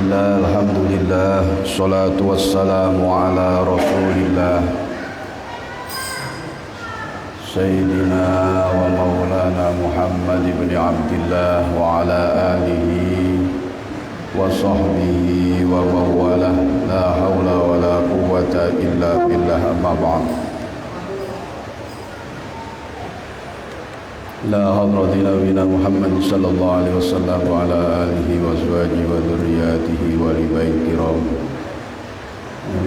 Bismillah, alhamdulillah, salatu wassalamu ala rasulillah Sayyidina wa maulana Muhammad ibn Abdillah wa ala alihi wa sahbihi wa mawalah. La hawla wa la quwwata illa billah, amma ba'd. La hadrati nabiyina Muhammad sallallahu alaihi wasallam wa ala alihi wa azwajihi wa dhurriyyatihi wa li baiti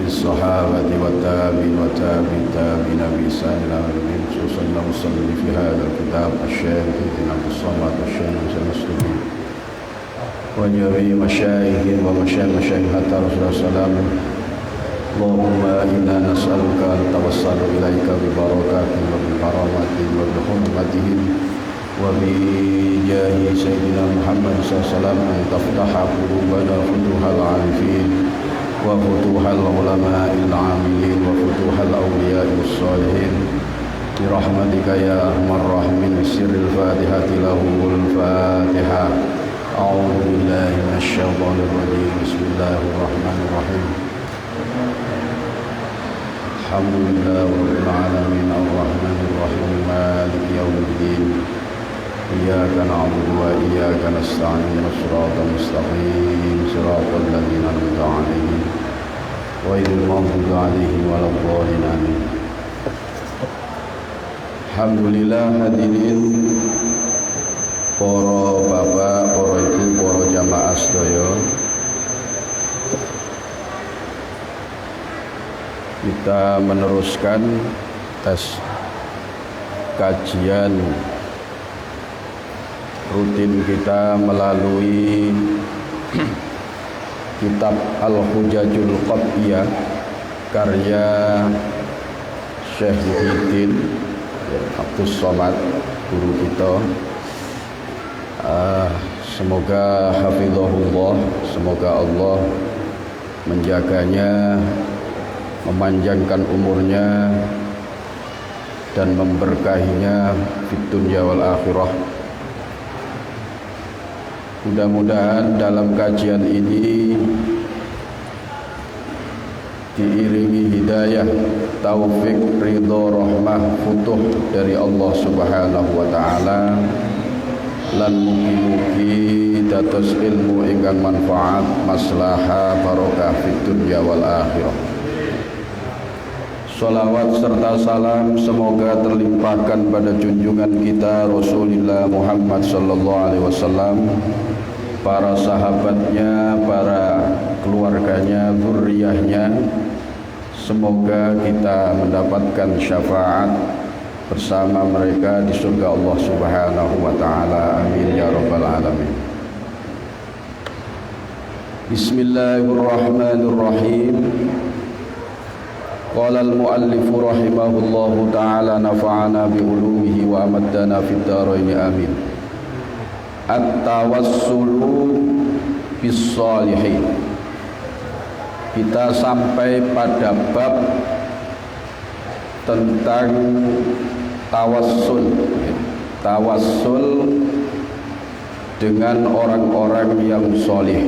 الصحابة والتابعين وتابعين تابعين بإحسان إلى يوم الدين. صلى الله وسلم في هذا الكتاب الشيخ سيدنا عبد الصمد الشيخ المسلمين وجميع مشايخ ومشايخ حتى رسول الله صلى الله عليه وسلم. اللهم إنا نسألك أن نتوسل إليك ببركاته وبكرامته وبحرمته وبجاه سيدنا محمد صلى الله عليه وسلم أن تفتح قلوبنا فتوح العارفين وفتوح العلماء العاملين وفتوح الأولياء الصالحين برحمتك يا أرحم الراحمين. بسر الفاتحة لهم الفاتحة. أعوذ بالله من الشيطان الرجيم. بسم الله الرحمن الرحيم. الحمد لله رب العالمين الرحمن الرحيم مالك يوم الدين. إياك نعبد وإياك نستعين صراط المستقيم صراط الذين أنعمت عليهم غير المغضوب عليهم ولا الضالين آمين. Alhamdulillah hadirin para bapak, para ibu, para jamaah sedaya. Kita meneruskan tes kajian rutin kita melalui kitab Al-Hujajul Qat'iyah karya Syekh Muhyiddin Abdus Somad, guru kita. Semoga hafizahullah, semoga Allah menjaganya, memanjangkan umurnya dan memberkahinya fid dunya wal akhirah. Mudah-mudahan dalam kajian ini diiringi hidayah, taufik, ridho, rahmah, futuh dari Allah Subhanahu wa taala lan mugi-mugi dados ilmu ingkang manfaat, maslahah, barokah fid dunya wal akhirah. Salawat serta salam semoga terlimpahkan pada junjungan kita Rasulullah Muhammad sallallahu alaihi wasallam, para sahabatnya, para keluarganya, zuriyahnya. Semoga kita mendapatkan syafaat bersama mereka di surga Allah Subhanahu wa taala. Amin ya rabbal alamin. Bismillahirrahmanirrahim. Qala al-muallif rahimahullahu ta'ala nafa'ana bi ulumihi wa amaddana fid dharain amin. At-tawassulu bis shalihin. Kita sampai pada bab tentang tawassul. Tawassul dengan orang-orang yang saleh.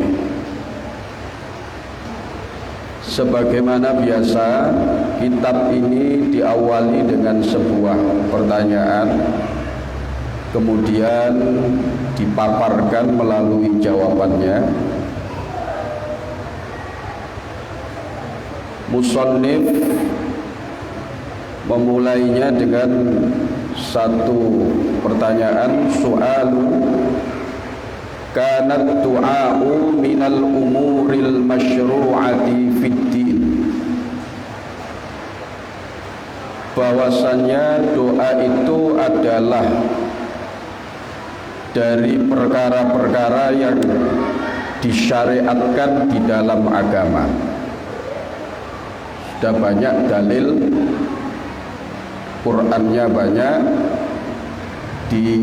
Sebagaimana biasa, kitab ini diawali dengan sebuah pertanyaan, kemudian dipaparkan melalui jawabannya. Musannif memulainya dengan satu pertanyaan, soalu kanat du'a'u minal umuril masyru'ati fid din. Bahwasannya doa itu adalah dari perkara-perkara yang disyariatkan di dalam agama. Sudah banyak dalil, Qur'annya banyak,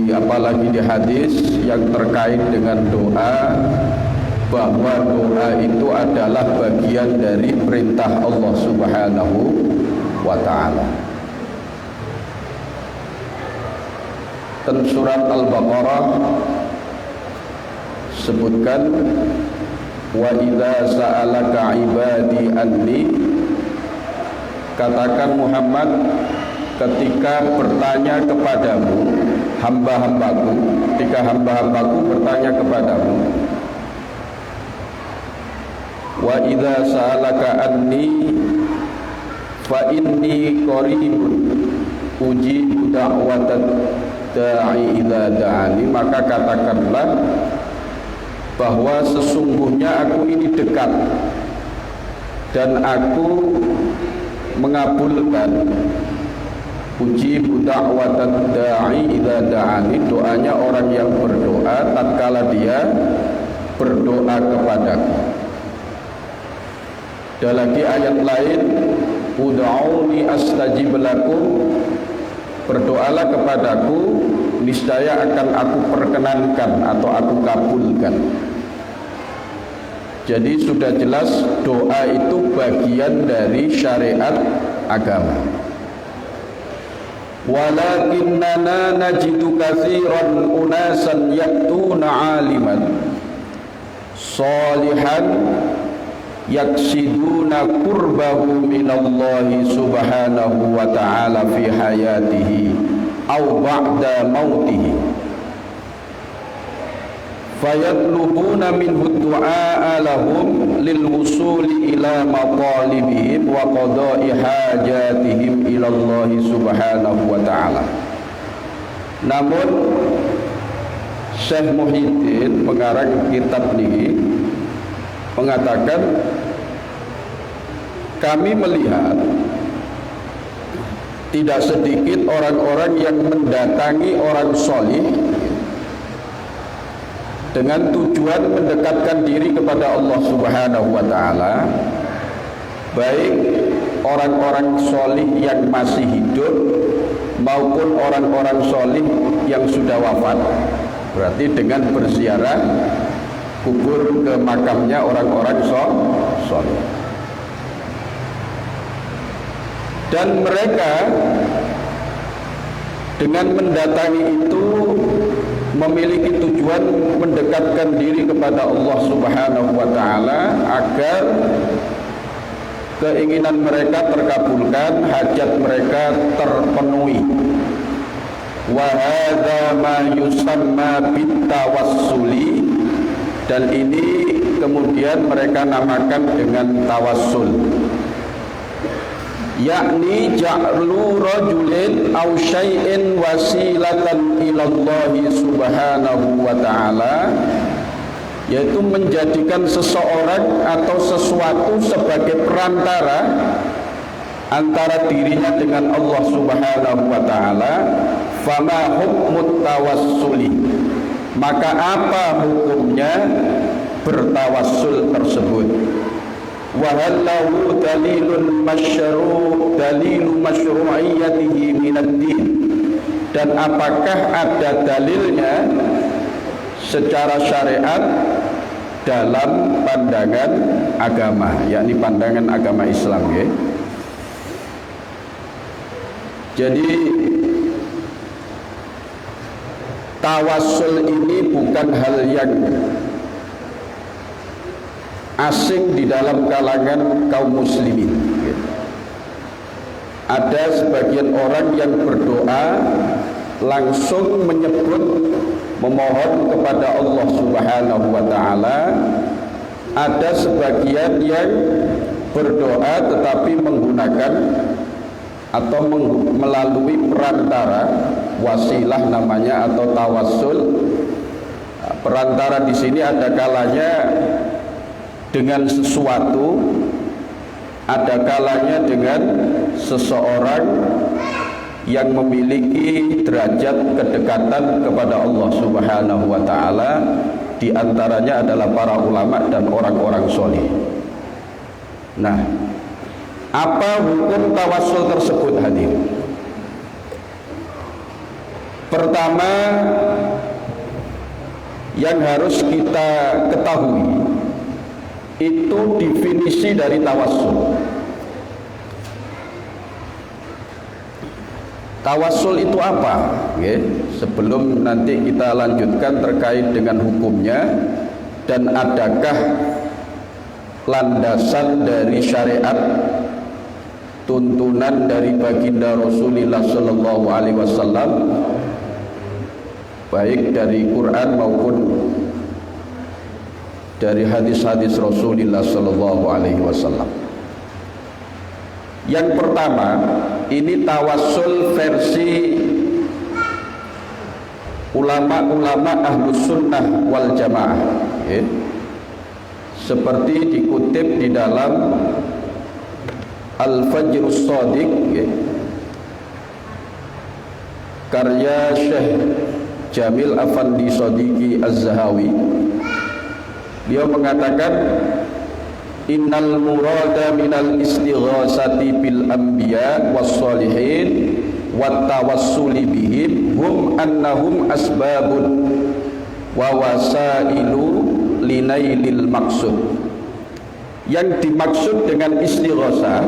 apalagi di hadis yang terkait dengan doa, bahwa doa itu adalah bagian dari perintah Allah Subhanahu wa ta'ala. Dan surat Al-Baqarah sebutkan Wa idza sa'alaka ibadi anni, katakan Muhammad ketika bertanya kepadamu hamba-hambaku, ketika hamba-hambaku bertanya kepadamu, wa idza sa'alaka anni fa inni qaribun ujibu da'watad da'i idza da'ani, maka katakanlah bahwa sesungguhnya aku ini dekat dan aku mengabulkan ujibu da'watad da'i idza da'ani, doanya orang yang berdoa tatkala dia berdoa kepadaku. Dan lagi ayat lain, ud'auni astajib lakum, berdoalah kepadaku niscaya akan aku perkenankan atau aku kabulkan. Jadi sudah jelas doa itu bagian dari syariat agama. Walakinnana najidu katsiran unasan ya'tuna 'aliman shalihan yaksiduna qurbahu minallahi subhanahu wa ta'ala fi hayatihi aw ba'da mautihi fayatlubuna minhu du'a lahum lil wusuli ila matalibihim wa qada'i hajatihim ila Allah subhanahu wa ta'ala. Namun Syekh Muhyiddin pengarang kitab ini mengatakan, kami melihat tidak sedikit orang-orang yang mendatangi orang solih dengan tujuan mendekatkan diri kepada Allah Subhanahu wa ta'ala, baik orang-orang solih yang masih hidup maupun orang-orang solih yang sudah wafat. Berarti dengan berziarah kubur ke makamnya orang-orang soleh. Dan mereka dengan mendatangi itu memiliki tujuan mendekatkan diri kepada Allah Subhanahu wa ta'ala agar keinginan mereka terkabulkan, hajat mereka terpenuhi. Wa hadza ma yusamma bitawassuli, dan ini kemudian mereka namakan dengan tawassul, yakni ja'lu rajulin aw syai'in wasilatan ilallahi subhanahu wa ta'ala, yaitu menjadikan seseorang atau sesuatu sebagai perantara antara dirinya dengan Allah subhanahu wa ta'ala. Fama hukmut tawassuli, maka apa hukumnya bertawassul tersebut? Wa hal lahu dalilun dalilu masyru'iyyatihi minad din, dan apakah ada dalilnya secara syariat dalam pandangan agama, yakni pandangan agama Islam, ya. Jadi tawassul ini bukan hal yang asing di dalam kalangan kaum muslimin. Ada sebagian orang yang berdoa langsung menyebut, memohon kepada Allah Subhanahu wa ta'ala. Ada sebagian yang berdoa tetapi menggunakan atau melalui perantara, wasilah namanya, atau tawassul. Perantara di sini ada kalanya dengan sesuatu, ada kalanya dengan seseorang yang memiliki derajat kedekatan kepada Allah Subhanahu wa ta'ala. Di antaranya adalah para ulama dan orang-orang soleh. Nah, apa hukum tawassul tersebut, hadirin? Pertama yang harus kita ketahui itu definisi dari tawassul. Tawassul itu apa? Sebelum nanti kita lanjutkan terkait dengan hukumnya dan adakah landasan dari syariat, tuntunan dari baginda Rasulullah sallallahu alaihi wasallam, baik dari Quran maupun dari hadis-hadis Rasulullah sallallahu alaihi wasallam. Yang pertama, ini tawassul versi ulama-ulama Ahlus Sunnah wal Jamaah, ya. Seperti dikutip di dalam Al-Fajrus Shadiq, ya, karya Syekh Jamil Afandi Shadiqi Az-Zahawi. Dia mengatakan, innal murada minal istighasati bil anbiya was sholihin wat tawassuli bihim hum annahum asbabun wa wasailu linailil maksud. Yang dimaksud dengan istighosah,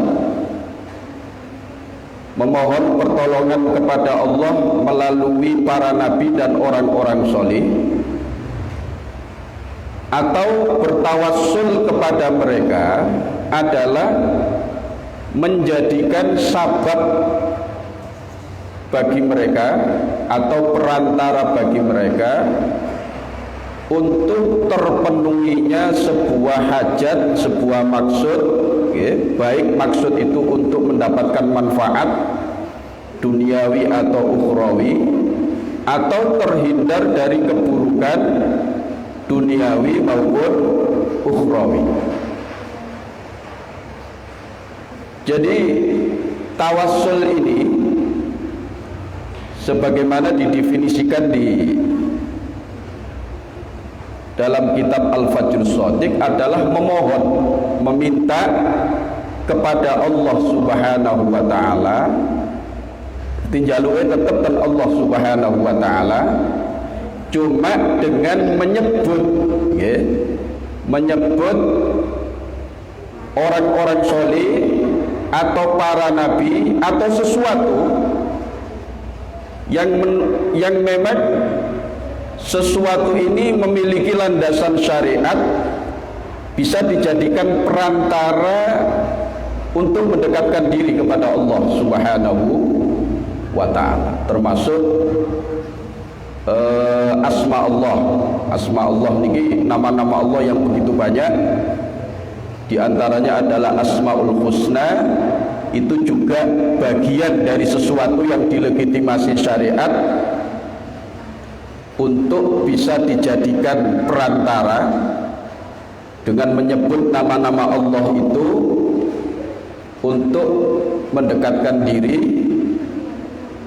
memohon pertolongan kepada Allah melalui para nabi dan orang-orang soleh, atau bertawassul kepada mereka, adalah menjadikan sabab bagi mereka atau perantara bagi mereka untuk terpenuhinya sebuah hajat, sebuah maksud, ya, baik maksud itu untuk mendapatkan manfaat duniawi atau ukhrawi, atau terhindar dari keburukan duniawi maupun ukhrawi. Jadi tawassul ini sebagaimana didefinisikan di dalam kitab Al-Fajrus Shadiq adalah memohon, meminta kepada Allah Subhanahu wa taala, tinjaluke tetap dan Allah Subhanahu wa taala, cuma dengan menyebut, ya, menyebut orang-orang soleh atau para nabi atau sesuatu yang memang sesuatu ini memiliki landasan syariat, bisa dijadikan perantara untuk mendekatkan diri kepada Allah Subhanahu wa ta'ala, termasuk asma Allah. Asma Allah niki nama-nama Allah yang begitu banyak. Di antaranya adalah Asmaul Husna, itu juga bagian dari sesuatu yang dilegitimasi syariat untuk bisa dijadikan perantara dengan menyebut nama-nama Allah itu untuk mendekatkan diri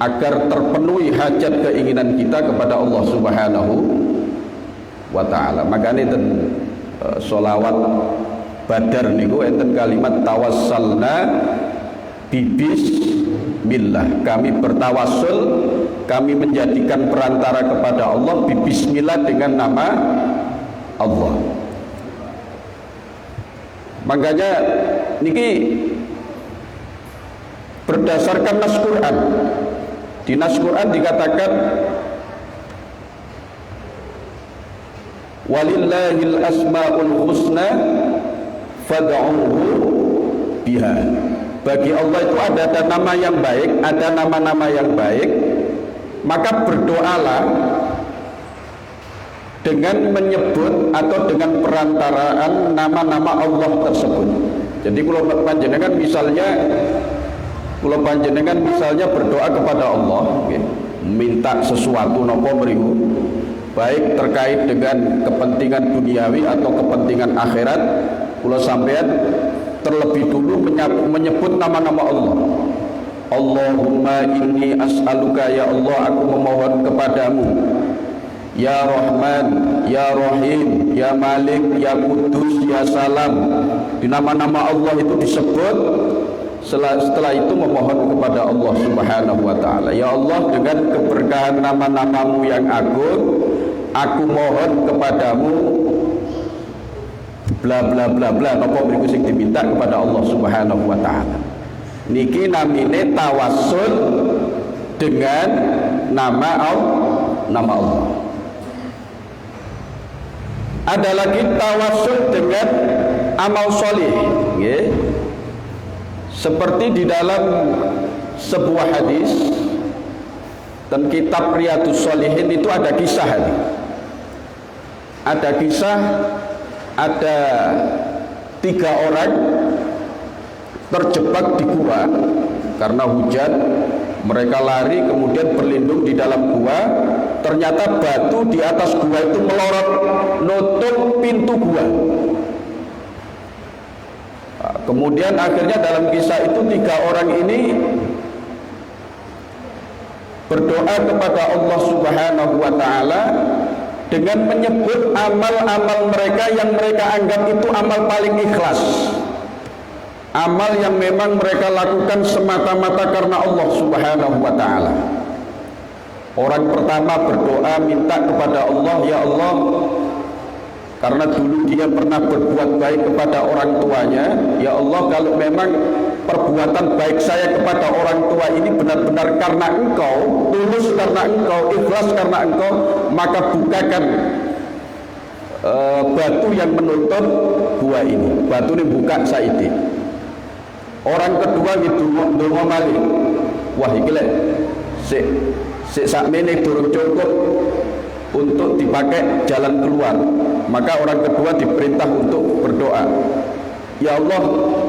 agar terpenuhi hajat keinginan kita kepada Allah Subhanahu wa ta'ala. Makanya enten sholawat badar niku enten kalimat tawassalna bibismillah, kami bertawassul, kami menjadikan perantara kepada Allah bismillah, dengan nama Allah. Makanya niki berdasarkan nas Quran. Di nas Quran dikatakan walillahil asmaul husna fad'uhu biha. Bagi Allah itu ada nama yang baik, ada nama-nama yang baik, maka berdoalah dengan menyebut atau dengan perantaraan nama-nama Allah tersebut. Jadi kalau panjenengan misalnya berdoa kepada Allah, minta sesuatu nopo mriku, baik terkait dengan kepentingan duniawi atau kepentingan akhirat, kula sampean terlebih dulu menyebut nama-nama Allah. Allahumma inni as'aluka, ya Allah, aku memohon kepadamu, ya Rahman, ya Rahim, ya Malik, ya Kudus, ya Salam. Di nama-nama Allah itu disebut. Setelah itu memohon kepada Allah Subhanahu wa ta'ala, ya Allah, dengan keberkahan nama-namamu yang agung, aku mohon kepadamu bla bla bla bla, napa mriku sing diminta kepada Allah Subhanahu wa ta'ala. Niki namine tawassul dengan nama Allah. Ada lagi tawassul dengan amal soleh, ya. Seperti di dalam sebuah hadis dan kitab Riyadhus Shalihin itu ada kisah ini. Ada kisah, ada 3 orang terjebak di gua karena hujan. Mereka lari kemudian berlindung di dalam gua. Ternyata batu di atas gua itu melorot nutup pintu gua. Kemudian akhirnya dalam kisah itu 3 orang ini berdoa kepada Allah Subhanahu wa ta'ala dengan menyebut amal-amal mereka yang mereka anggap itu amal paling ikhlas, amal yang memang mereka lakukan semata-mata karena Allah Subhanahu wa ta'ala. Orang pertama berdoa minta kepada Allah, ya Allah, karena dulu dia pernah berbuat baik kepada orang tuanya, ya Allah, kalau memang perbuatan baik saya kepada orang tua ini benar-benar karena Engkau, tulus karena Engkau, ikhlas karena Engkau, maka bukakan batu yang menutup gua ini. Batu ini buka saiki. Orang kedua itu ndonga malih. Wah iki lek sik sakmene durung cukup untuk dipakai jalan keluar. Maka orang kedua diperintah untuk berdoa. Ya Allah,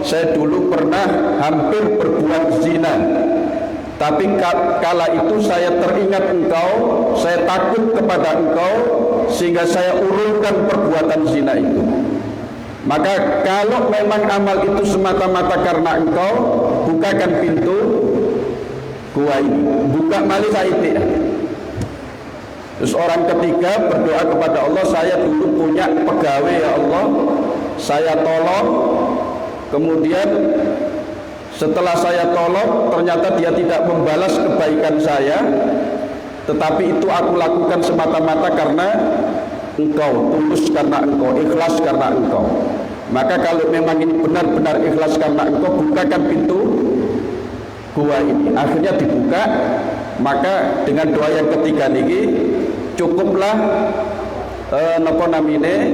saya dulu pernah hampir berbuat zina, tapi kala itu saya teringat Engkau, saya takut kepada Engkau, sehingga saya urungkan perbuatan zina itu. Maka kalau memang amal itu semata-mata karena Engkau, bukakan pintu gua ini, buka malih saiki. Terus orang ketiga berdoa kepada Allah, saya dulu punya pegawai ya Allah, saya tolong, kemudian setelah saya tolong ternyata dia tidak membalas kebaikan saya, tetapi itu aku lakukan semata-mata karena Engkau, tulus karena Engkau, ikhlas karena Engkau. Maka kalau memang ini benar-benar ikhlas karena Engkau, bukakan pintu gua ini. Akhirnya dibuka. Maka dengan doa yang ketiga niki cukuplah napa namine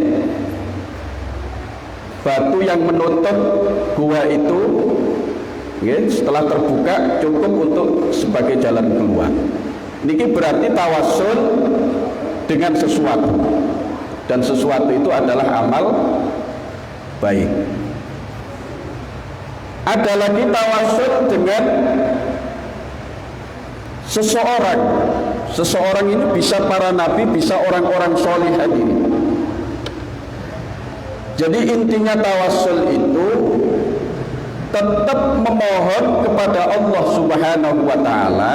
batu yang menutup gua itu, setelah terbuka cukup untuk sebagai jalan keluar. Niki berarti tawassul dengan sesuatu, dan sesuatu itu adalah amal baik. Ada lagi tawassul dengan seseorang ini bisa para nabi, bisa orang-orang soleh ini. Jadi intinya tawassul itu tetap memohon kepada Allah Subhanahu wa ta'ala,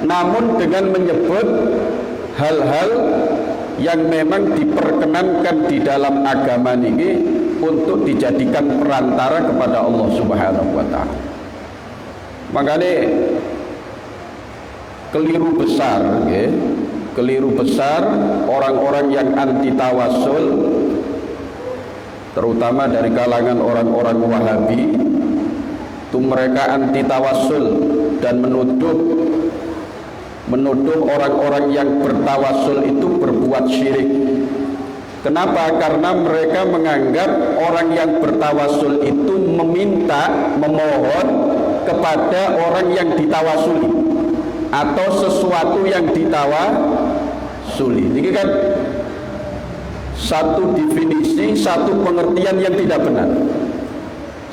namun dengan menyebut hal-hal yang memang diperkenankan di dalam agama ini untuk dijadikan perantara kepada Allah Subhanahu wa ta'ala. Makanya keliru besar orang-orang yang anti tawassul, terutama dari kalangan orang-orang Wahabi, itu mereka anti tawassul dan menuduh orang-orang yang bertawassul itu berbuat syirik. Kenapa? Karena mereka menganggap orang yang bertawassul itu memohon kepada orang yang ditawasuli atau sesuatu yang ditawasuli. Ini kan satu definisi, satu pengertian yang tidak benar.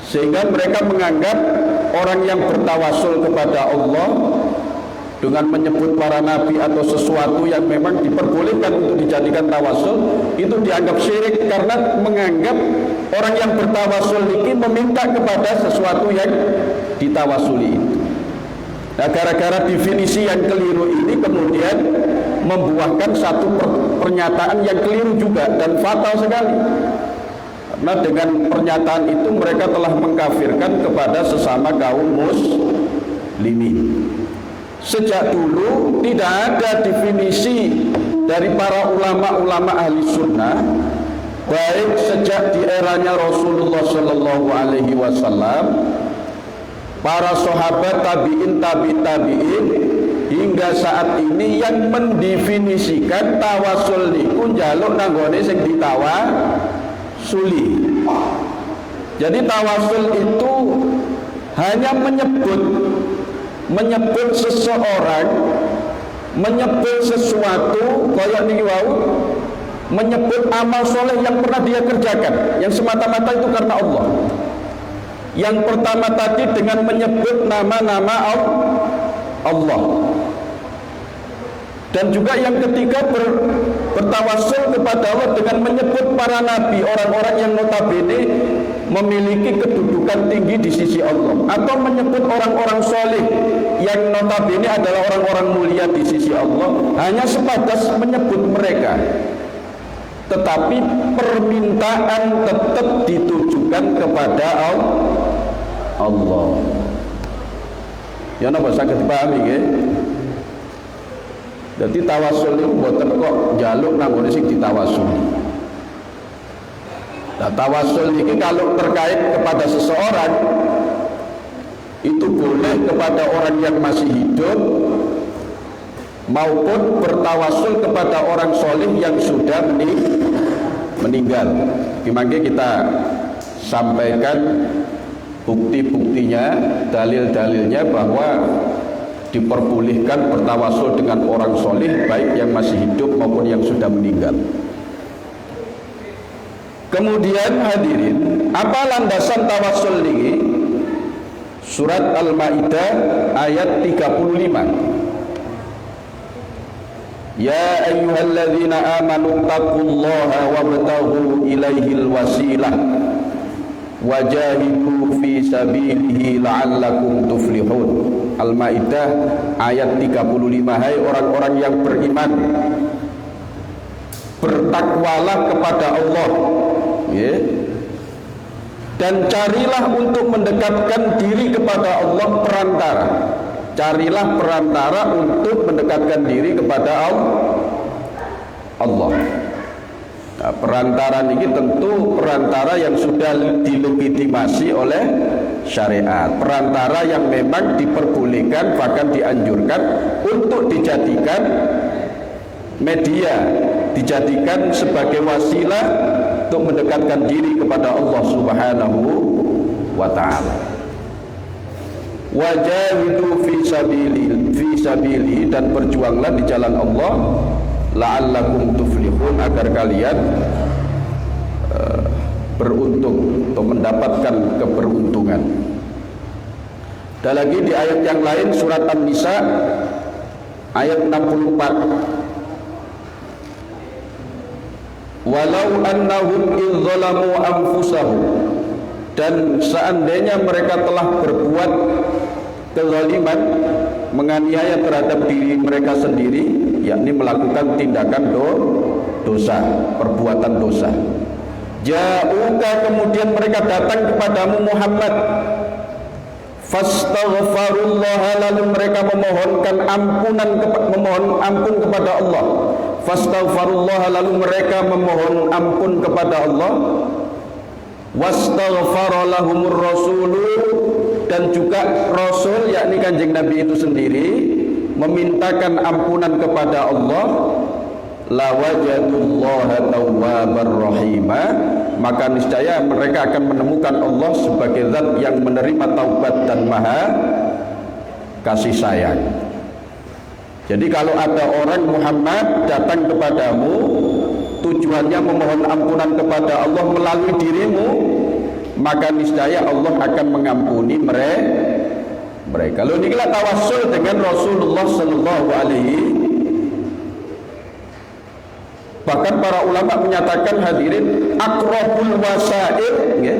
Sehingga mereka menganggap orang yang bertawassul kepada Allah dengan menyebut para nabi atau sesuatu yang memang diperbolehkan untuk dijadikan tawassul, itu dianggap syirik karena menganggap orang yang bertawassul ini meminta kepada sesuatu yang ditawasuli itu. Nah, gara-gara definisi yang keliru ini kemudian membuahkan satu pernyataan yang keliru juga dan fatal sekali. Karena dengan pernyataan itu mereka telah mengkafirkan kepada sesama kaum muslimin. Sejak dulu tidak ada definisi dari para ulama-ulama ahli sunnah, baik sejak di eranya Rasulullah Shallallahu Alaihi Wasallam, para sahabat, tabiin, tabiin hingga saat ini yang mendefinisikan tawassul niku njaluk nanggone sing ditawasuli. Jadi tawasul itu hanya menyebut seseorang, menyebut sesuatu, kayak niki wau, menyebut amal soleh yang pernah dia kerjakan, yang semata-mata itu karena Allah. Yang pertama tadi dengan menyebut nama-nama Allah. Dan juga yang ketiga bertawasul kepada Allah dengan menyebut para nabi, orang-orang yang notabene memiliki kedudukan tinggi di sisi Allah, atau menyebut orang-orang soleh yang notabene adalah orang-orang mulia di sisi Allah, hanya sebatas menyebut mereka. Tetapi permintaan tetap ditujukan kepada Allah. Ya napa saged dipahami nggih? Jadi tawasul itu mboten kok njaluk nang ngene sing ditawasuli. Nah, tawasul ini kalau terkait kepada seseorang itu boleh kepada orang yang masih hidup maupun bertawasul kepada orang soleh yang sudah meninggal. Makanya kita sampaikan bukti-buktinya, dalil-dalilnya bahwa diperbolehkan bertawasul dengan orang soleh baik yang masih hidup maupun yang sudah meninggal. Kemudian hadirin, apa landasan tawasul ini? Surat Al-Maidah ayat 35. Ya ayyuhalladzina amanu taqullaha wabtaghu ilaihil wasilah wajahidu fi sabilihi la'allakum tuflihun. Al-Maidah ayat 35. Hai orang-orang yang beriman, bertakwalah kepada Allah, ya, dan carilah untuk mendekatkan diri kepada Allah perantara. Carilah perantara untuk mendekatkan diri kepada Allah. Nah, perantara ini tentu perantara yang sudah dilegitimasi oleh syariat, perantara yang memang diperbolehkan bahkan dianjurkan untuk dijadikan media, dijadikan sebagai wasilah untuk mendekatkan diri kepada Allah Subhanahu wa ta'ala. Wajahidu fi sabili, dan berjuanglah di jalan Allah, la'allakum tuflihun, agar kalian beruntung atau mendapatkan keberuntungan. Dan lagi di ayat yang lain surat An-Nisa ayat 64. Walau annahum idzalamu anfusahum, dan seandainya mereka telah berbuat kezaliman, menganiaya terhadap diri mereka sendiri, yakni melakukan tindakan dosa, perbuatan dosa. Ja'uka, kemudian mereka datang kepadamu Muhammad, fastaghfirullah, lalu mereka memohon ampun kepada Allah. Fastaghfirullah, lalu mereka memohon ampun kepada Allah. Wastaghfara lahumur rasulu, dan juga Rasul yakni Kanjeng Nabi itu sendiri memintakan ampunan kepada Allah. Lawajadullaha tawwabar rahima, maka niscaya mereka akan menemukan Allah sebagai zat yang menerima taubat dan maha kasih sayang. Jadi kalau ada orang Muhammad datang kepadamu, tujuannya memohon ampunan kepada Allah melalui dirimu, maka niscaya Allah akan mengampuni mereka. Lalu inilah tawassul dengan Rasulullah sallallahu alaihi. Bahkan para ulama menyatakan hadirin, aqrabul wasail, ya,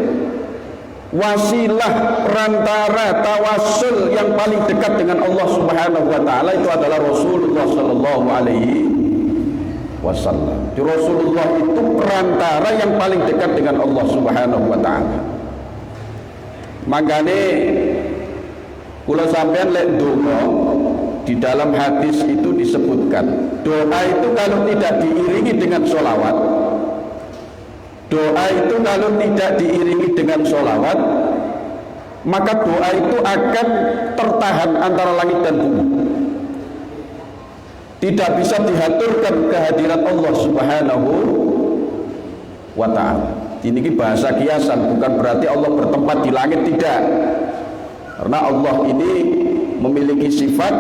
wasilah perantara tawassul yang paling dekat dengan Allah Subhanahu wa taala itu adalah Rasulullah sallallahu alaihi wasallam. Rasulullah itu perantara yang paling dekat dengan Allah Subhanahu wa taala. Makane kula sampean lek donga, di dalam hadis itu disebutkan doa itu kalau tidak diiringi dengan sholawat, doa itu kalau tidak diiringi dengan sholawat, maka doa itu akan tertahan antara langit dan bumi, tidak bisa dihaturkan kehadiran Allah Subhanahu wa ta'ala. Ini bahasa kiasan, bukan berarti Allah bertempat di langit, tidak. Karena Allah ini memiliki sifat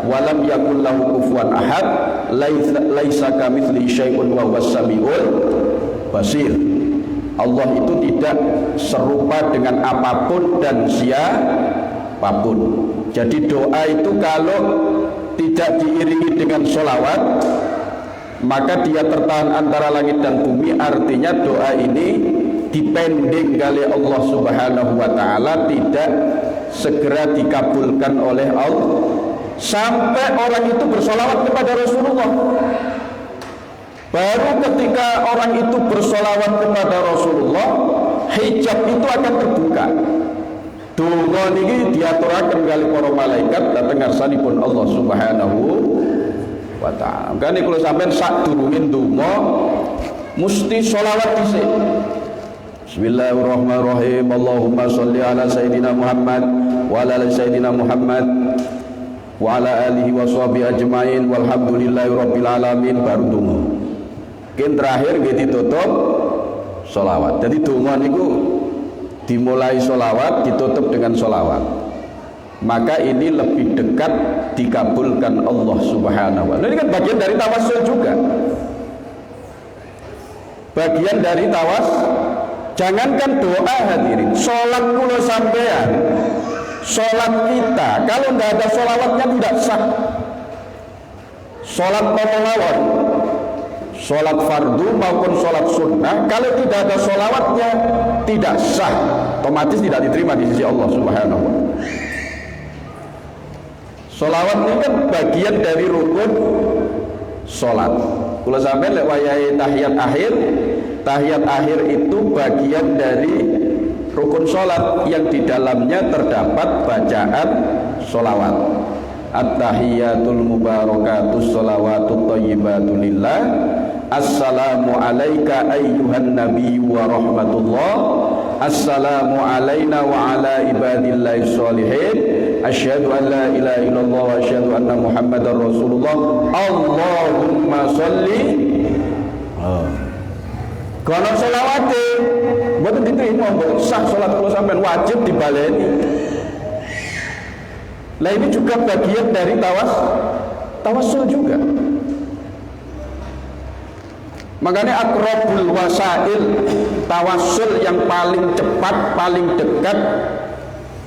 walam yakul lahu kufuwan ahad, laisa kamitslihi syai'un wa huwas samiul basir. Allah itu tidak serupa dengan apapun dan siapapun. Jadi doa itu kalau tidak diiringi dengan sholawat, maka dia tertahan antara langit dan bumi. Artinya doa ini dipending kali Allah Subhanahu wa ta'ala, tidak segera dikabulkan oleh Allah sampai orang itu bersolawat kepada Rasulullah. Baru ketika orang itu bersolawat kepada Rasulullah, hijab itu akan terbuka. Donga niki diaturaken kali para malaikat dhateng ngarsanipun Allah Subhanahu wa ta'ala. Makane kula sampeyan sadurunge ndonga mesti sholawat dhisik. Bismillahirrahmanirrahim. Allahumma sholli ala sayyidina Muhammad wa ala ali sayyidina Muhammad wa ala alihi wa sahbihi ajmain walhamdulillahi rabbil alamin. Baru donga. Kin terakhir nggih ditutup sholawat. Jadi donga niku dimulai sholawat, ditutup dengan sholawat. Maka ini lebih dekat dikabulkan Allah Subhanahu wa ta'ala. Ini kan bagian dari tawassul juga. Bagian dari tawas. Jangankan doa hadirin, sholat kula sampean, sholat kita kalau tidak ada sholawatnya tidak sah. Sholat mawon, sholat fardu maupun sholat sunnah, kalau tidak ada sholawatnya tidak sah, otomatis tidak diterima di sisi Allah Subhanahu wa ta'ala. Sholawat ini kan bagian dari rukun sholat. Kalau sampai lek wayahe tahiyat akhir itu bagian dari rukun sholat yang di dalamnya terdapat bacaan sholawat. At-tahiyatul mubarakatus sholawatut thayyibatu lillah. Assalamu alayka ayyuhan nabiyyu wa rahmatullah. Assalamu alayna wa ala ibadillahi sholihin. Asyhadu an la ilaha illallah wa asyhadu anna muhammadar rasulullah. Allahumma sholli. Kalau sholawate mboten diterima, mboten sah salat kula sampean, wajib dibaleni. Lah ini juga bagian dari tawassul juga. Makanya aqrabul wasail, tawassul yang paling cepat, paling dekat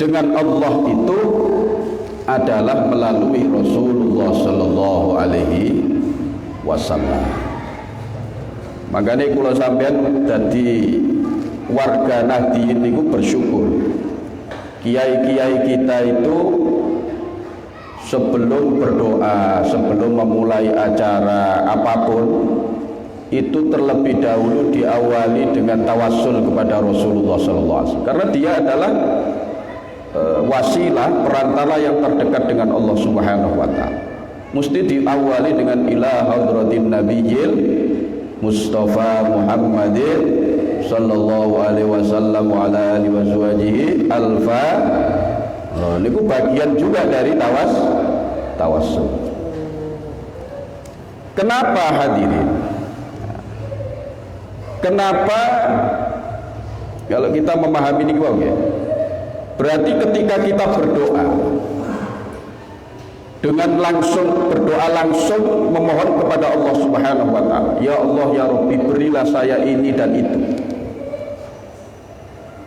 dengan Allah itu adalah melalui Rasulullah sallallahu alaihi wasallam. Makanya kula sampean dadi warga Nahdien niku bersyukur. Kiai-kiai kita itu sebelum berdoa, sebelum memulai acara apapun, itu terlebih dahulu diawali dengan tawassul kepada Rasulullah SAW. Karena dia adalah wasilah, perantara yang terdekat dengan Allah Subhanahu wa ta'ala. Mesti diawali dengan ila hadratin nabiyil Mustafa Muhammadin sallallahu alaihi wasallam wa ala alihi wazwajihi alfa. Ini bagian juga dari tawassul. Kenapa hadirin? Kenapa kalau kita memahami ini ya? Berarti ketika kita berdoa dengan langsung berdoa, langsung memohon kepada Allah Subhanahu wa ta'ala, ya Allah ya Rabbi, berilah saya ini dan itu,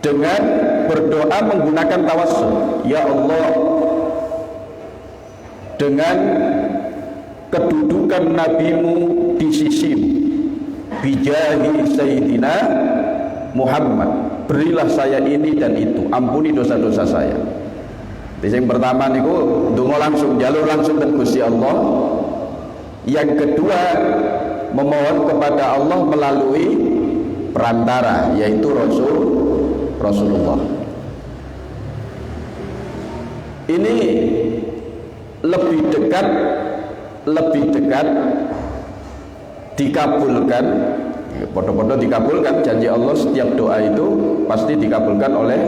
dengan berdoa menggunakan tawassul, ya Allah, dengan kedudukan nabimu di sisimu, bijahi sayyidina Muhammad, berilah saya ini dan itu, ampuni dosa-dosa saya. Yang pertama niku ndonga langsung, jalur langsung ke Gusti Allah. Yang kedua, memohon kepada Allah melalui perantara, yaitu Rasulullah. Ini lebih dekat dikabulkan, podo-podo dikabulkan. Janji Allah setiap doa itu pasti dikabulkan oleh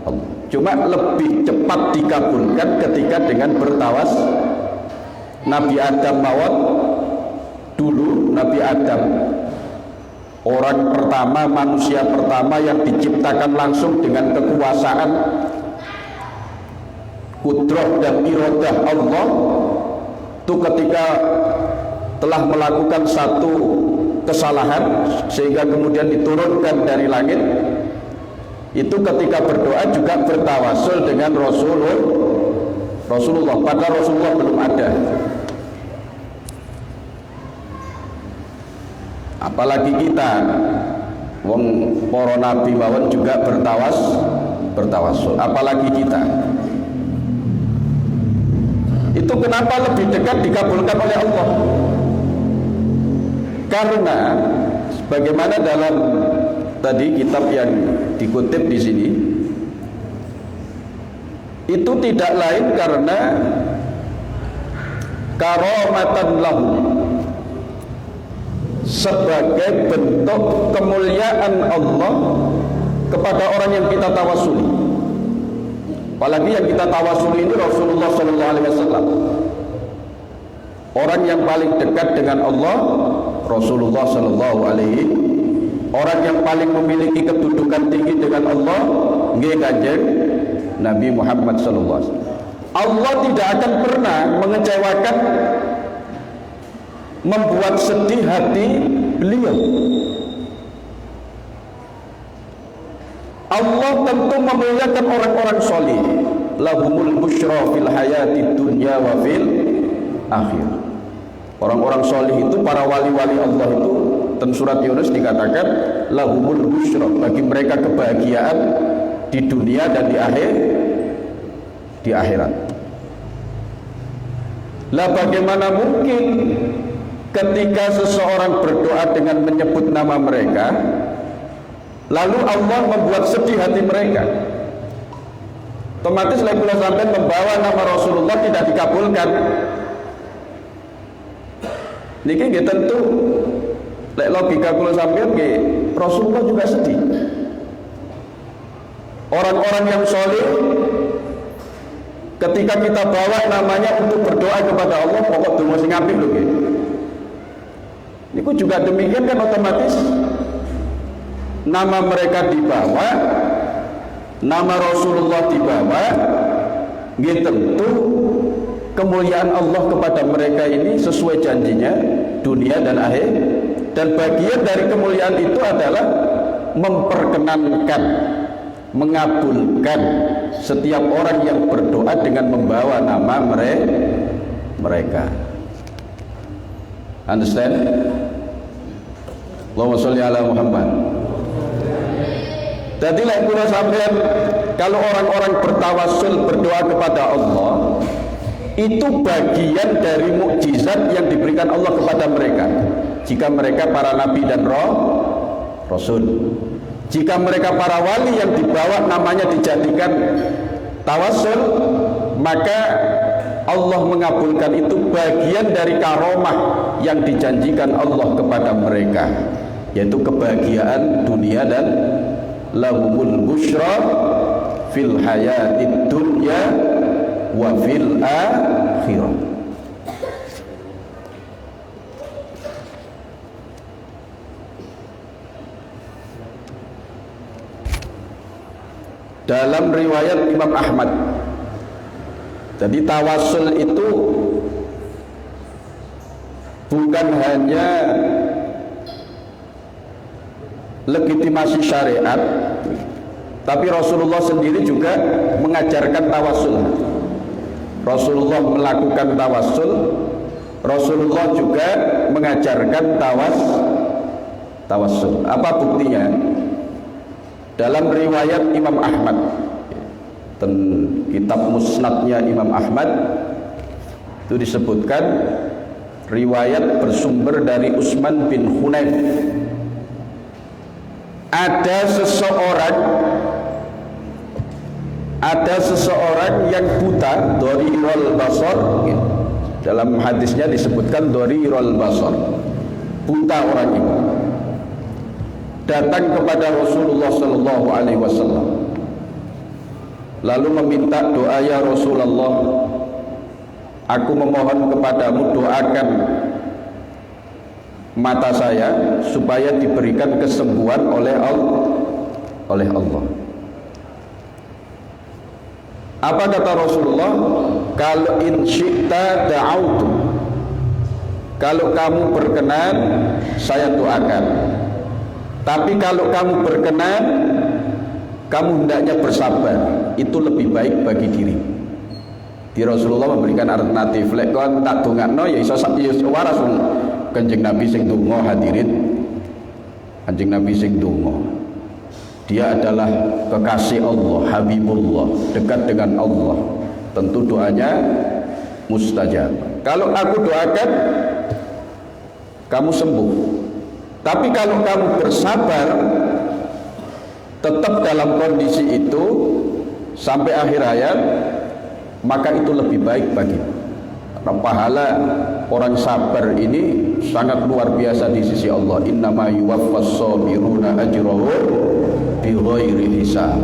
Allah. Cuma lebih cepat dikabulkan ketika dengan bertawas. Nabi Adam mawon dulu, Nabi Adam orang pertama, manusia pertama yang diciptakan langsung dengan kekuasaan, kudrah dan iradah Allah, itu ketika telah melakukan satu kesalahan sehingga kemudian diturunkan dari langit, itu ketika berdoa juga bertawasul dengan Rasulullah, padahal Rasulullah belum ada. Apalagi kita, wong para nabi mawon juga bertawasul, apalagi kita. Itu kenapa lebih dekat dikabulkan oleh Allah? Karena bagaimana dalam tadi kitab yang dikutip di sini, itu tidak lain karena karamatan lahu, sebagai bentuk kemuliaan Allah kepada orang yang kita tawasuli. Apalagi yang kita tawasuli ini Rasulullah SAW, orang yang paling dekat dengan Allah, Rasulullah SAW, orang yang paling memiliki kedudukan tinggi dengan Allah, Kanjeng Nabi Muhammad SAW. Allah tidak akan pernah mengecewakan, membuat sedih hati beliau. Allah tentu memuliakan orang-orang soleh. Lahumul busyra fil hayati dunya wa fil akhir. Orang-orang soleh itu, para wali-wali Allah itu, dalam surat Yunus dikatakan lahumul busyra, bagi mereka kebahagiaan di dunia dan di akhirat. Lah bagaimana mungkin ketika seseorang berdoa dengan menyebut nama mereka, lalu Allah membuat sedih hati mereka? Otomatis lagi sampai membawa nama Rasulullah tidak dikabulkan. Niki nggih tentu lek logika kula sampeyan nggih Rasulullah juga sedih. Orang-orang yang soleh ketika kita bawa namanya untuk berdoa kepada Allah, pokok donga sing apik lho nggih. Niku juga demikian kan, otomatis nama mereka dibawa, nama Rasulullah dibawa, nggih tentu kemuliaan Allah kepada mereka ini sesuai janjinya dunia dan akhir. Dan bagian dari kemuliaan itu adalah memperkenankan, mengabulkan setiap orang yang berdoa dengan membawa nama mereka. Understand? Allahumma sholli ala Muhammad. Jadi kula sampean, kalau orang-orang bertawasul berdoa kepada Allah, itu bagian dari mukjizat yang diberikan Allah kepada mereka. Jika mereka para nabi dan rasul, jika mereka para wali yang dibawa namanya dijadikan tawasul, maka Allah mengabulkan itu bagian dari karomah yang dijanjikan Allah kepada mereka, yaitu kebahagiaan dunia dan lahumul busyra fil hayatid dunya wa fil akhirah. Dalam riwayat Imam Ahmad, jadi tawasul itu bukan hanya legitimasi syariat, tapi Rasulullah sendiri juga mengajarkan tawasul. Rasulullah melakukan tawasul, Rasulullah juga mengajarkan tawasul. Apa buktinya? Dalam riwayat Imam Ahmad, dan kitab musnadnya Imam Ahmad, itu disebutkan riwayat bersumber dari Utsman bin Hunayf. Ada seseorang yang buta, dharirul basar. Dalam hadisnya disebutkan dharirul basar, buta orang itu, datang kepada Rasulullah sallallahu alaihi wasallam, lalu meminta doa, ya Rasulullah, aku memohon kepadamu, doakan mata saya supaya diberikan kesembuhan oleh Allah. Apa kata Rasulullah? Kalau in syi'ta da'autu, kalau kamu berkenan saya doakan, tapi kalau kamu berkenan kamu hendaknya bersabar, itu lebih baik bagi diri. Di Rasulullah memberikan alternatif, lek kon tak dongakno ya iso waras Kanjeng Nabi sing donga hadirin. Kanjeng Nabi sing donga, dia adalah kekasih Allah, Habibullah, dekat dengan Allah, tentu doanya mustajab. Kalau aku doakan kamu sembuh, tapi kalau kamu bersabar tetap dalam kondisi itu sampai akhir hayat, maka itu lebih baik bagimu. Karena pahala orang sabar ini sangat luar biasa di sisi Allah. Innama yuwaffas sabiruna ajrahum bighairi hisab.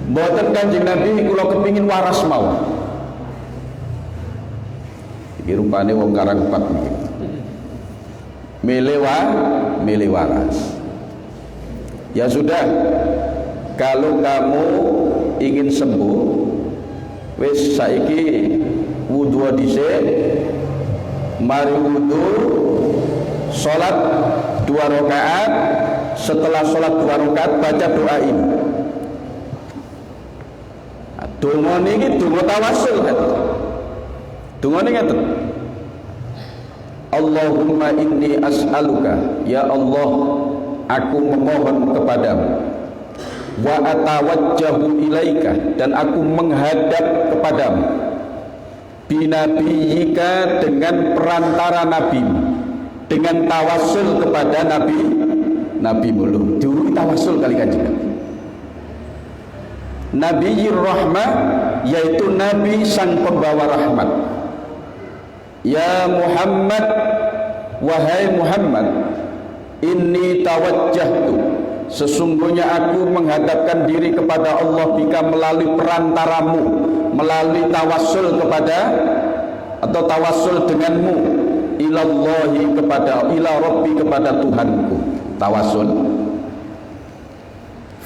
Mboten Kanjeng Nabi kula kepingin waras mau. Iki rupane wong Karang 4 niki. Milih waras. Ya sudah, kalau kamu ingin sembuh, wis saiki wudu dhisik, mari wudu, salat 2 rakaat, setelah salat 2 rakaat baca doa ini. Donga niki donga tawassul kan. Dongane ngeten. Allahumma inni as'aluka, ya Allah, aku memohon kepadamu, wa atawajjahu ilaika, dan aku menghadap kepadamu, binabiyika, dengan perantara nabimu, dengan tawassul kepada nabi mulu. Dulu tawassul kali Kanjeng Nabiyir rahmah, yaitu nabi sang pembawa rahmat. Ya Muhammad, wahai Muhammad, inni tawajjahtu, sesungguhnya aku menghadapkan diri kepada Allah bika, melalui perantaramu, melalui tawassul kepada atau tawassul denganmu, ilallahi, kepada ila rabbi, kepada Tuhanku. Tawassul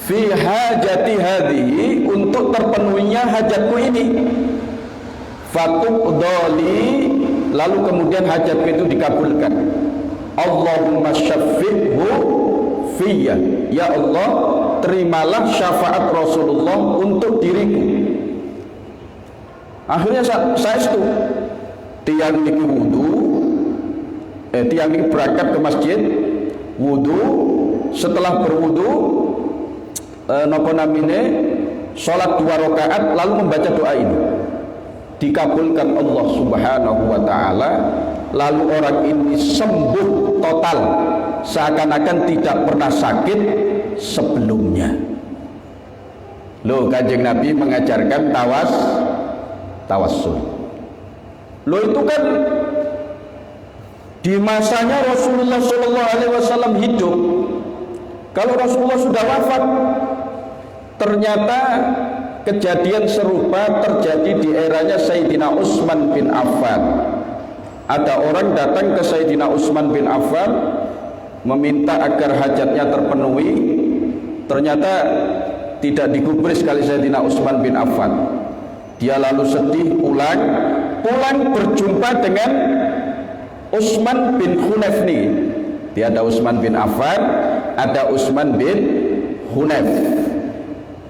fi hajati hadhihi, untuk terpenuhinya hajatku ini. Fatuqdali, lalu kemudian hajatku itu dikabulkan. Allahumma syaffi'hu fiyya, ya Allah, terimalah syafaat Rasulullah untuk diriku. Akhirnya saya itu tiang niki wudu, tiang niki berangkat ke masjid, wudu, setelah berwudu napa namine salat 2 rakaat, lalu membaca doa ini, dikabulkan Allah Subhanahu wa taala. Lalu orang ini sembuh total, seakan-akan tidak pernah sakit sebelumnya. Loh, Kanjeng Nabi mengajarkan tawassul. Loh, itu kan di masanya Rasulullah SAW hidup. Kalau Rasulullah sudah wafat, ternyata kejadian serupa terjadi di eranya Sayyidina Utsman bin Affan. Ada orang datang ke Sayyidina Utsman bin Affan meminta agar hajatnya terpenuhi. Ternyata tidak digubris kali Sayyidina Utsman bin Affan. Dia lalu sedih, pulang berjumpa dengan Utsman bin Hunayf nih. Dia ada Utsman bin Affan, ada Utsman bin Hunayf.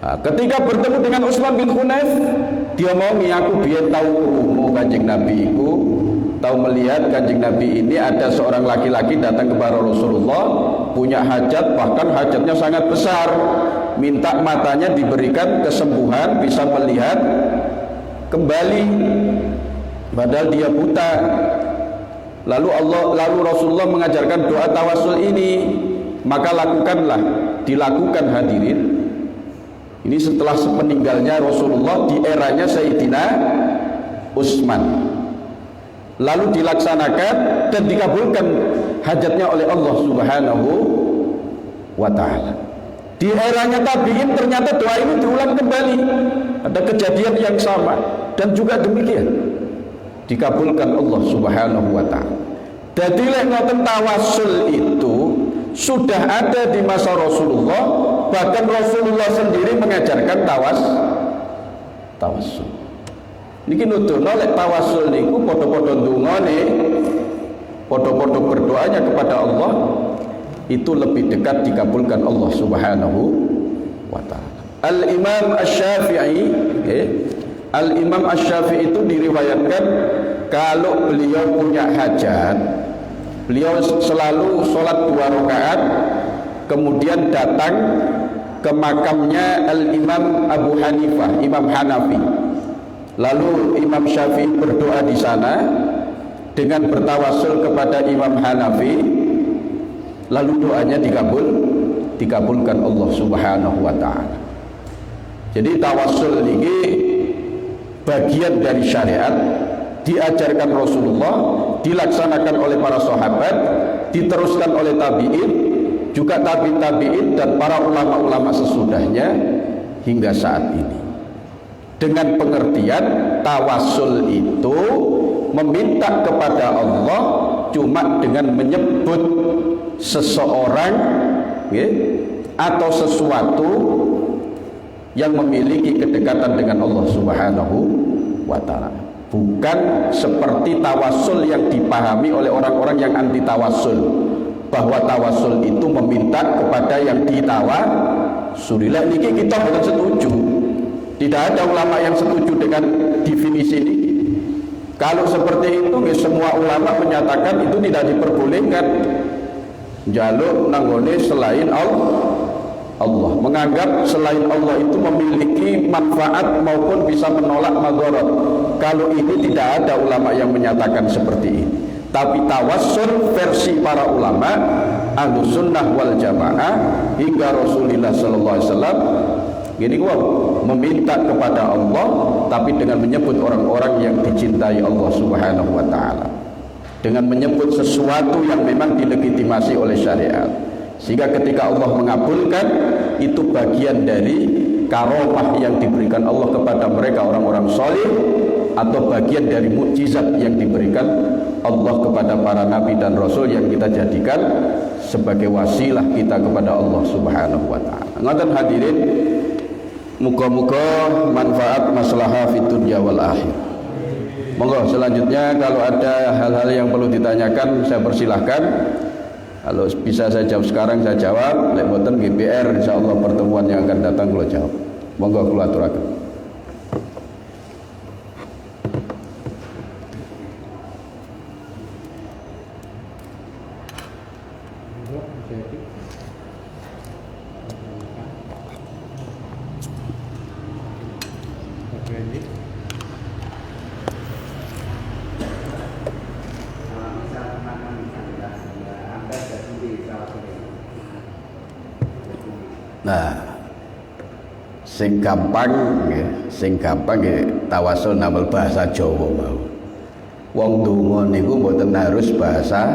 Nah, ketika bertemu dengan Utsman bin Hunayf, dia mau aku biar tahu krungu Kanjeng Nabi iku, tahu melihat Kanjeng Nabi ini ada seorang laki-laki datang kepada Rasulullah, punya hajat, bahkan hajatnya sangat besar, minta matanya diberikan kesembuhan, bisa melihat kembali, padahal dia buta. Lalu Rasulullah mengajarkan doa tawassul ini, maka dilakukan hadirin. Ini setelah sepeninggalnya Rasulullah di eranya Sayyidina Utsman. Lalu dilaksanakan dan dikabulkan hajatnya oleh Allah Subhanahu wa ta'ala. Di eranya tabi'in ternyata doa ini diulang kembali, ada kejadian yang sama, dan juga demikian dikabulkan Allah Subhanahu wa ta'ala. Jadi lek ngoten tawasul itu sudah ada di masa Rasulullah, bahkan Rasulullah sendiri mengajarkan tawasul. Niki nuduhno lek tawasul niku padha-padha ndongane, padha-padha berdoanya kepada Allah itu lebih dekat dikabulkan Allah Subhanahu wa taala. Al-Imam Asy-Syafi'i, Al-Imam Asy-Syafi'i itu diriwayatkan kalau beliau punya hajat, beliau selalu sholat 2 rakaat, kemudian datang ke makamnya Al-Imam Abu Hanifah, Imam Hanafi. Lalu Imam Syafi'i berdoa di sana dengan bertawasul kepada Imam Hanafi, lalu doanya dikabulkan Allah Subhanahu wa taala. Jadi tawasul ini bagian dari syariat, diajarkan Rasulullah, dilaksanakan oleh para sahabat, diteruskan oleh tabi'in, juga tabi'in dan para ulama-ulama sesudahnya hingga saat ini. Dengan pengertian tawasul itu meminta kepada Allah cuma dengan menyebut seseorang atau sesuatu yang memiliki kedekatan dengan Allah Subhanahu wa taala. Bukan seperti tawasul yang dipahami oleh orang-orang yang anti tawasul, bahwa tawasul itu meminta kepada yang ditawasuli. Lah niki kita bukan setuju. Tidak ada ulama yang setuju dengan definisi ini. Kalau seperti itu, semua ulama menyatakan itu tidak diperbolehkan. Jaluk nanggone selain Allah, menganggap selain Allah itu memiliki manfaat maupun bisa menolak madharat. Kalau ini tidak ada ulama yang menyatakan seperti ini. Tapi tawassul versi para ulama Ahlus Sunnah wal Jamaah hingga Rasulullah sallallahu alaihi wasallam gini meminta kepada Allah tapi dengan menyebut orang-orang yang dicintai Allah Subhanahu wa taala, dengan menyebut sesuatu yang memang dilegitimasi oleh syariat, sehingga ketika Allah mengabulkan itu bagian dari karomah yang diberikan Allah kepada mereka orang-orang saleh, atau bagian dari mukjizat yang diberikan Allah kepada para nabi dan rasul yang kita jadikan sebagai wasilah kita kepada Allah Subhanahu wa taala. Ngoten hadirin, muga-muga manfaat maslahah fid dunya wal akhir. Monggo selanjutnya kalau ada hal-hal yang perlu ditanyakan saya persilahkan. Kalau bisa saya jawab sekarang saya jawab, lek mboten GPR insyaallah pertemuan yang akan datang kula jawab. Monggo kula aturaken. Nah, sing gampang tawasul namel bahasa Jawa mau. Wong donga niku mboten harus bahasa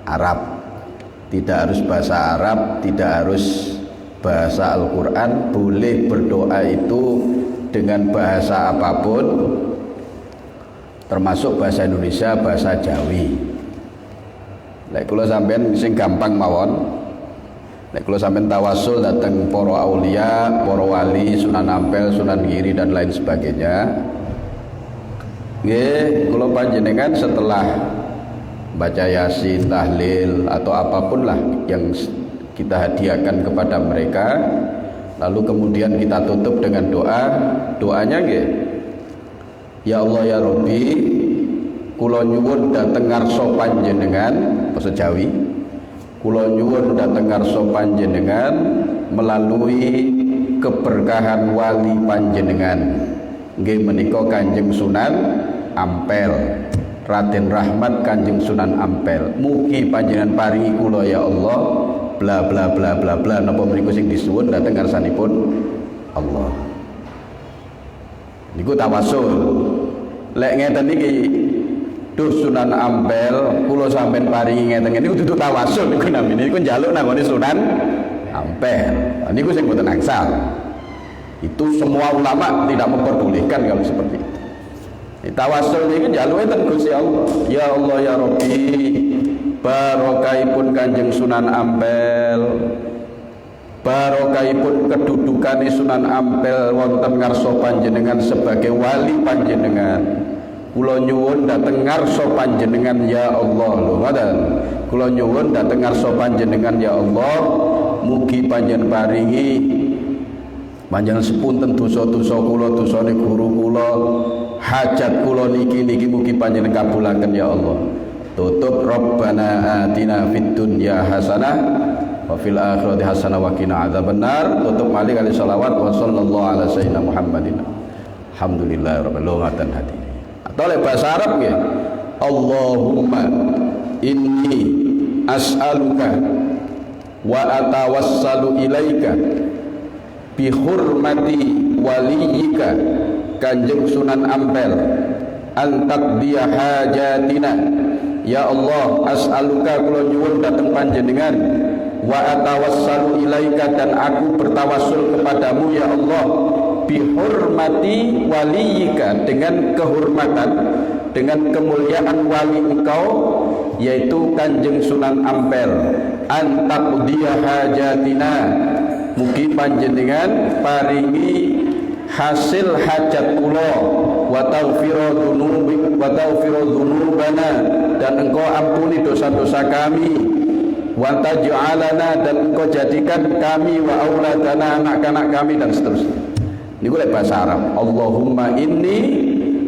Arab. Tidak harus bahasa Arab, tidak harus bahasa Al-Qur'an, boleh berdoa itu dengan bahasa apapun, termasuk bahasa Indonesia, bahasa Jawi. Lek kula sampean sing gampang mawon. Nek kalau sampai tawasul datang para aulia, para wali, Sunan Ampel, Sunan Giri dan lain sebagainya. Nggih, kula panjenengan setelah baca Yasin, tahlil atau apapun lah yang kita hadiahkan kepada mereka, lalu kemudian kita tutup dengan doa. Doanya nggih, ya Allah ya Rabbi, kula nyuwun dhateng ngarsa panjenengan, basa Jawi. Kula nyuwun dhateng ngarsa panjenengan melalui keberkahan wali panjenengan nggih menika Kanjeng Sunan Ampel, Raden Rahmat Kanjeng Sunan Ampel. Mugi panjenengan paringi kula ya Allah bla bla bla bla bla napa mriku sing disuwun dhateng ngarsanipun Allah. Niku tawasul. Lek ngeten iki Duh Sunan Ampel, kula sampean paringi ngeten niku dudu tawasul niku namine. Niku njaluk nanggone Sunan Ampel. Niku sing mboten angsal. Itu semua ulama tidak memperbolehkan kalau seperti itu. Tawasul niku njaluke ten Gusti Allah. Ya Allah ya Rabbi, barokahipun Kanjeng Sunan Ampel, barokahipun kedudukan Sunan Ampel wonten ngarsa panjenengan sebagai wali panjenengan. Kula nyuwun dhateng ngarsa panjenengan ya Allah lho ngoten. Kula nyuwun dhateng ngarsa panjenengan ya Allah, mugi panjenengan paringi panjenengan sepunten dosa-dosa kula, dosane guru kula, hajat kula niki mugi panjenengan kabulaken ya Allah. Tutup Rabbana atina fid dunya hasanah wa fil akhirati hasanah wa qina adzabannar. Tutup malih kali selawat wa sallallahu ala sayyidina Muhammadin. Alhamdulillahirabbil alamin. Hati. Atau oleh bahasa Arab nggih. Allahumma inni as'aluka wa atawassalu ilaika bi hurmati waliyika Kanjeng Sunan Ampel an taqdiya hajatina. Ya Allah, as'aluka kula nyuwun dhateng panjenengan wa atawassalu ilaika dan aku bertawassul kepadamu ya Allah bihurmati waliyika dengan kehormatan, dengan kemuliaan wali engkau yaitu Kanjeng Sunan Ampel an taqdiya hajatina, mugi panjenengan paringi hasil hajat kula wa taghfira dzunubana dan engkau ampuni dosa-dosa kami wa taj'alana dan engkau jadikan kami wa auladana anak-anak kami dan seterusnya. Niku lek bahasa Arab. Allahumma inni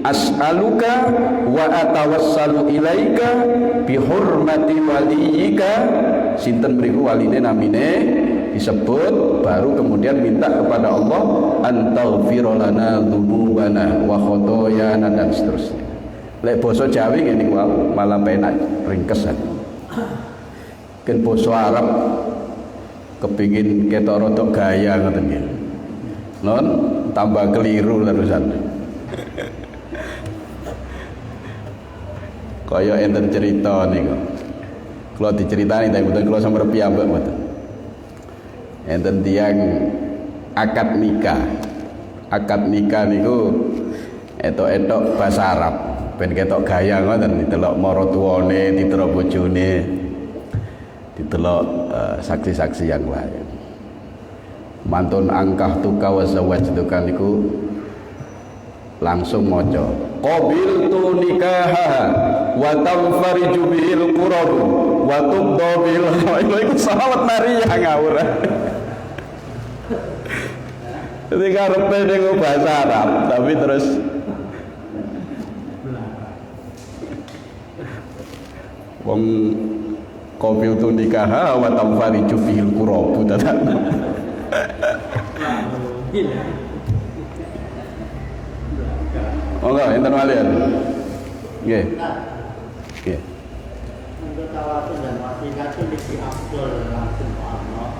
as'aluka wa atawassalu ilaika bi hurmati waliyika. Sinten mriku waline namine disebut, baru kemudian minta kepada Allah antaghfira lana dzunubana wa khotoyana dan seterusnya. Lek basa Jawi ngene wae malah penak ringkes. Ken basa Arab kepingin ketok rada gaya ngoten nggih. Non tambah keliru terusan. Kaya enten cerita niku. Kula diceritani tapi mboten kula sampe piyambak mboten. Enten tiyang akad nikah. Akad nikah niku etok-etok bahasa Arab. Ben ketok gaya ngoten, ditelok maratuwane, ditelok bojone, ditelok saksi-saksi yang lain. Mantun angkah tuka wa zawajtuka niku langsung maca qabiltu nikaha wa tanfariju bil qurab wa tubda bil iku sawet Maria ngawur. Jadi karepe ning bahasa Arab tapi terus wong qabiltu nikaha wa tanfariju bil qurab dadak. Oh enggak, enten walian. Nggih. Nggih. Untuk tawasul dan wasilah itu lebih afdol langsung Allah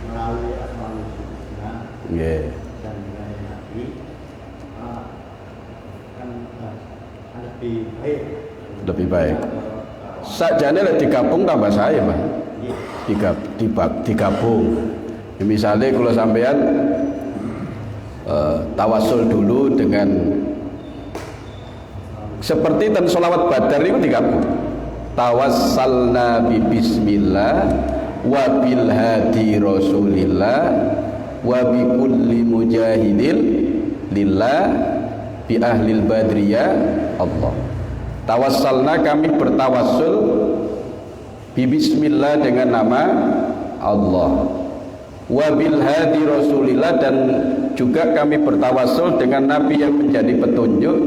melalui asmaul husna. Nggih. Dan dengan Nabi kan lebih baik. Lebih baik. Sakjane lek digabung tambah saya, Pak. Digabung. Misalnya kalau sampean tawasul dulu dengan seperti dan sholawat badar itu digabung. Tawassalna bi bismillah wa bil hadi rasulillah wa bi kulli mujahidin lillah bi ahlil badriyah Allah. Tawassalna kami bertawassul bi bismillah dengan nama Allah. Wabil hadi rasulillah dan juga kami bertawassul dengan nabi yang menjadi petunjuk,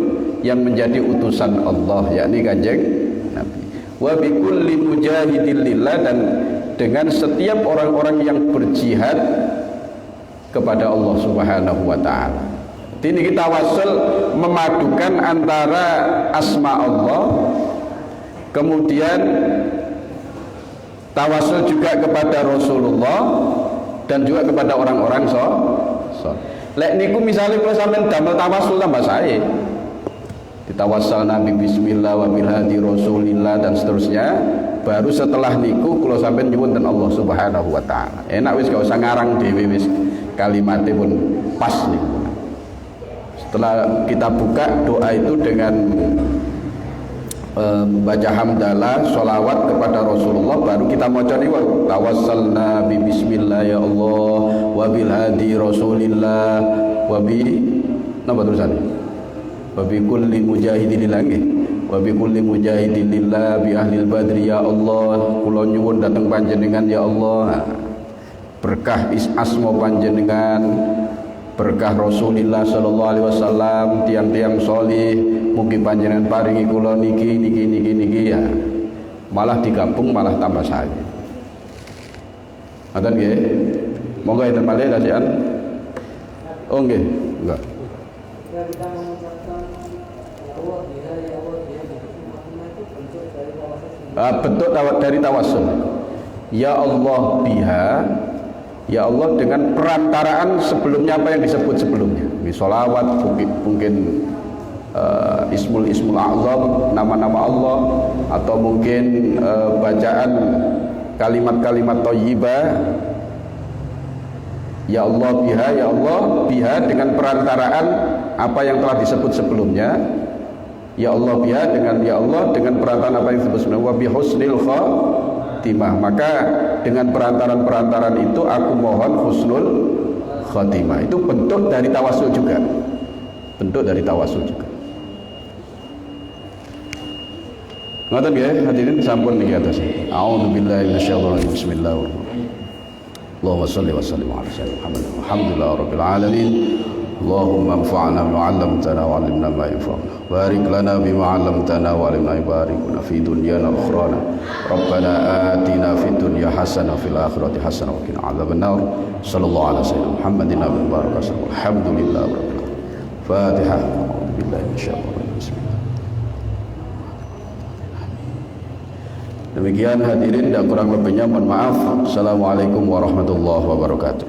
yang menjadi utusan Allah, yakni Kanjeng Nabi. Wa bi kulli mujahidin lillah dan dengan setiap orang-orang yang berjihad kepada Allah Subhanahu wa taala. Ini kita tawassul memadukan antara asma Allah, kemudian tawassul juga kepada Rasulullah dan juga kepada orang-orang so. Lek niku misalnya kalau sampean damel tawassul tambah sae. Ditawassul Nabi bismillah wa bil hadi rasulillah dan seterusnya. Baru setelah niku kalau sampean nyuwun ten Allah Subhanahu wa taala. Enak wis gak usah ngarang dhewe wis kalimatnya pun pas niku. Setelah kita buka doa itu dengan membaca hamdalah, sholawat kepada Rasulullah, baru kita maca niku tawassalna bi bismillah ya Allah wa bil hadi Rasulillah wa bi napa terusane wa bi kulli mujahidin lillah wa bi kulli mujahidin lillah bi ahlil badri ya Allah, kula nyuwun dhateng panjenengan ya Allah, berkah asma panjenengan, berkah Rasulullah sallallahu alaihi wasallam, tiang-tiang solih, mugi panjenengan paringi kula niki ya. Malah digabung malah tambah saja. Ngoten nggih. Monggo enten malih dasian. Oh nggih, enggak. Ya kita mengucapkan Allah biha ya Allah biha itu bentuk dari tawassul. Bentuk dari tawassul. Ya Allah biha, ya Allah dengan perantaraan sebelumnya apa yang disebut sebelumnya. Sholawat mungkin ismul a'zam, nama-nama Allah, atau mungkin bacaan kalimat-kalimat thayyibah. Ya Allah biha dengan perantaraan apa yang telah disebut sebelumnya. Ya Allah biha dengan perantaraan apa yang disebut sebelumnya. Wa bi husnil khatimah, maka dengan perantaraan itu aku mohon husnul khatimah. Itu bentuk dari tawassul juga. Ngoten nggih hadirin, sampun niki atas. A'udzubillahi minasyaitonir rajim. Bismillahirrahmanirrahim. Allahumma shalli wa sallim ala sayyidina Muhammad. Alhamdulillahirabbil alamin. Allahumma anfa'na bima 'allamtana wa 'allimna ma yanfa'una. Barik lana bima 'allamtana wa 'allimna barik fi dunyana wa ukhrana. Rabbana atina fid dunya hasanah wa fil akhirati hasanah wa qina 'adzabannar. Sallallahu ala sayyidina Muhammadin nabiyil barakah. Alhamdulillahirabbil alamin. Fatihah. A'udzubillahi minasyaitonir rajim. Bismillah. Demikian hadirin, dan kurang lebihnya mohon maaf. Assalamualaikum warahmatullahi wabarakatuh.